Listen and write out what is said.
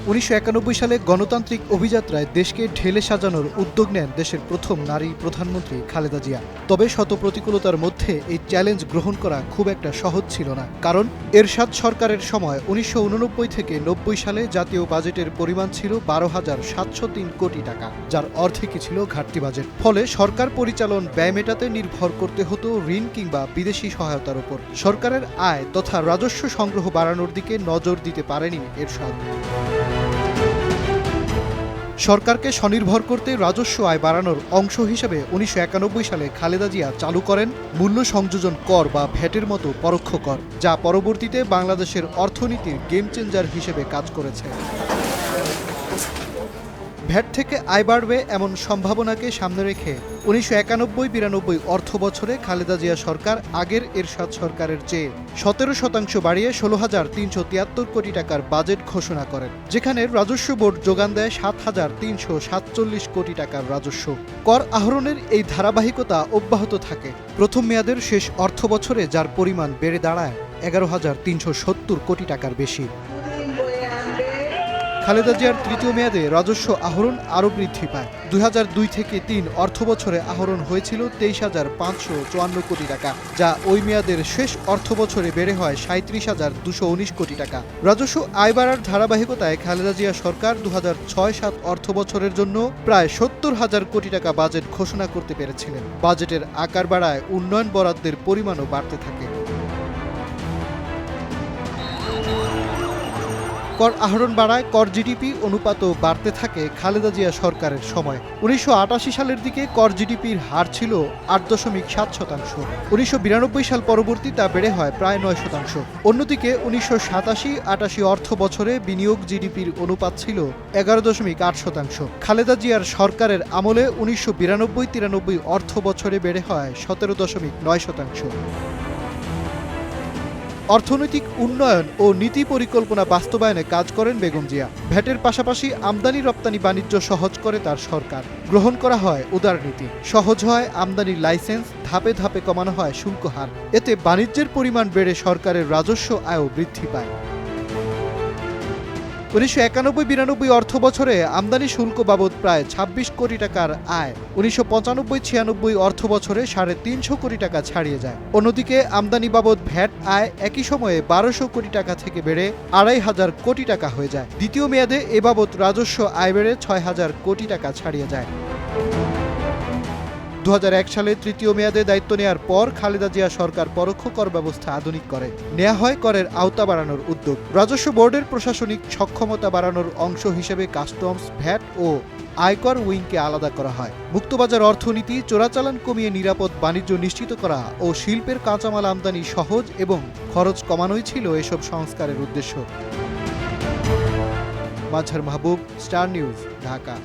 1991 সালে গণতান্ত্রিক অভিযাত্রায় দেশকে ঢেলে সাজানোর উদ্যোগ নেন দেশের প্রথম নারী প্রধানমন্ত্রী খালেদা জিয়া। তবে শত প্রতিকূলতার মধ্যে এই চ্যালেঞ্জ গ্রহণ করা খুব একটা সহজ ছিল না, কারণ এরশাদ সরকারের সময় 1989 থেকে 90 সালে জাতীয় বাজেটের পরিমাণ ছিল 12,703 কোটি টাকা, যার অর্ধেকই ছিল ঘাটতি বাজেট। ফলে সরকার পরিচালন ব্যয় মেটাতে নির্ভর করতে হতো ঋণ কিংবা বিদেশি সহায়তার উপর। সরকারের আয় তথা রাজস্ব সংগ্রহ বাড়ানোর দিকে নজর দিতে পারেনি এরশাদ। সরকারকে স্বনির্ভর করতে রাজস্ব আয় বাড়ানোর অংশ হিসেবে 1991 সালে খালেদা জিয়া চালু করেন মূল্য সংযোজন কর বা ভ্যাটের মতো পরোক্ষ কর, যা পরবর্তীতে বাংলাদেশের অর্থনীতির গেম চেঞ্জার হিসেবে কাজ করেছে। ভ্যাট থেকে আয় বাড়বে এমন সম্ভাবনাকে সামনে রেখে 1991-92 অর্থ বছরে খালেদা জিয়া সরকার আগের এরশাদ সরকারের চেয়ে 17% বাড়িয়ে 16,373 কোটি টাকার বাজেট ঘোষণা করেন, যেখানে রাজস্ব বোর্ড যোগান দেয় 7,347 কোটি টাকার রাজস্ব। কর আহরণের এই ধারাবাহিকতা অব্যাহত থাকে। প্রথম মেয়াদের শেষ অর্থ বছরে যার পরিমাণ বেড়ে দাঁড়ায় 11,370 কোটি টাকার বেশি। খালেদা জিয়ার তৃতীয় মেয়াদে রাজস্ব আহরণ আরও বৃদ্ধি পায়। 2002-03 অর্থ বছরে আহরণ হয়েছিল 23,554 কোটি টাকা, যা ওই মেয়াদের শেষ অর্থ বছরে বেড়ে হয় 37,219 কোটি টাকা। রাজস্ব আয় বাড়ার ধারাবাহিকতায় খালেদা জিয়া সরকার 2006-07 অর্থ বছরের জন্য প্রায় 70,000 কোটি টাকা বাজেট ঘোষণা করতে পেরেছিলেন। বাজেটের আকার বাড়ায় উন্নয়ন বরাদ্দের পরিমাণও বাড়তে থাকে। কর আহরণ বাড়ায় কর জিডিপি অনুপাতও বাড়তে থাকে খালেদা জিয়া সরকারের সময়। 1988 সালের দিকে কর জিডিপির হার ছিল 8.7%। 1992 সাল পরবর্তী তা বেড়ে হয় প্রায় 9%। অন্যদিকে 1987-88 অর্থ বছরে বিনিয়োগ জিডিপির অনুপাত ছিল 11.8%। খালেদা জিয়ার সরকারের আমলে 1992-93 অর্থ বছরে বেড়ে হয় 17.9%। অর্থনৈতিক উন্নয়ন ও নীতি পরিকল্পনা বাস্তবায়নে কাজ করেন বেগম জিয়া। ভ্যাটের পাশাপাশি আমদানি রপ্তানি বাণিজ্য সহজ করে তার সরকার। গ্রহণ করা হয় উদারনীতি, সহজ হয় আমদানির লাইসেন্স, ধাপে ধাপে কমানো হয় শুল্ক হার। এতে বাণিজ্যের পরিমাণ বেড়ে সরকারের রাজস্ব আয়ও বৃদ্ধি পায়। 1991-92 অর্থ বছরে আমদানি শুল্ক বাবদ প্রায় 26 কোটি টাকার আয় 1995-96 অর্থ বছরে 350 কোটি টাকা ছাড়িয়ে যায়। অন্যদিকে আমদানি বাবদ ভ্যাট আয় একই সময়ে 1200 কোটি টাকা থেকে বেড়ে 2,500 কোটি টাকা হয়ে যায়। দ্বিতীয় মেয়াদে এ বাবদ রাজস্ব আয় বেড়ে 6,000 কোটি টাকা ছাড়িয়ে যায়। 2001 সালে তৃতীয় মেয়াদে দায়িত্ব নেয়ার পর খালেদা জিয়া সরকার পরোক্ষ কর ব্যবস্থা আধুনিক করে। নেওয়া হয় করের আওতা বাড়ানোর উদ্যোগ। রাজস্ব বোর্ডের প্রশাসনিক সক্ষমতা বাড়ানোর অংশ হিসেবে কাস্টমস, ভ্যাট ও আয়কর উইংকে আলাদা করা হয়। মুক্তবাজার অর্থনীতি, চোরাচালান কমিয়ে নিরাপদ বাণিজ্য নিশ্চিত করা ও শিল্পের কাঁচামাল আমদানি সহজ এবং খরচ কমানোই ছিল এসব সংস্কারের উদ্দেশ্য। মাজহার মাহবুব, স্টার নিউজ, ঢাকা।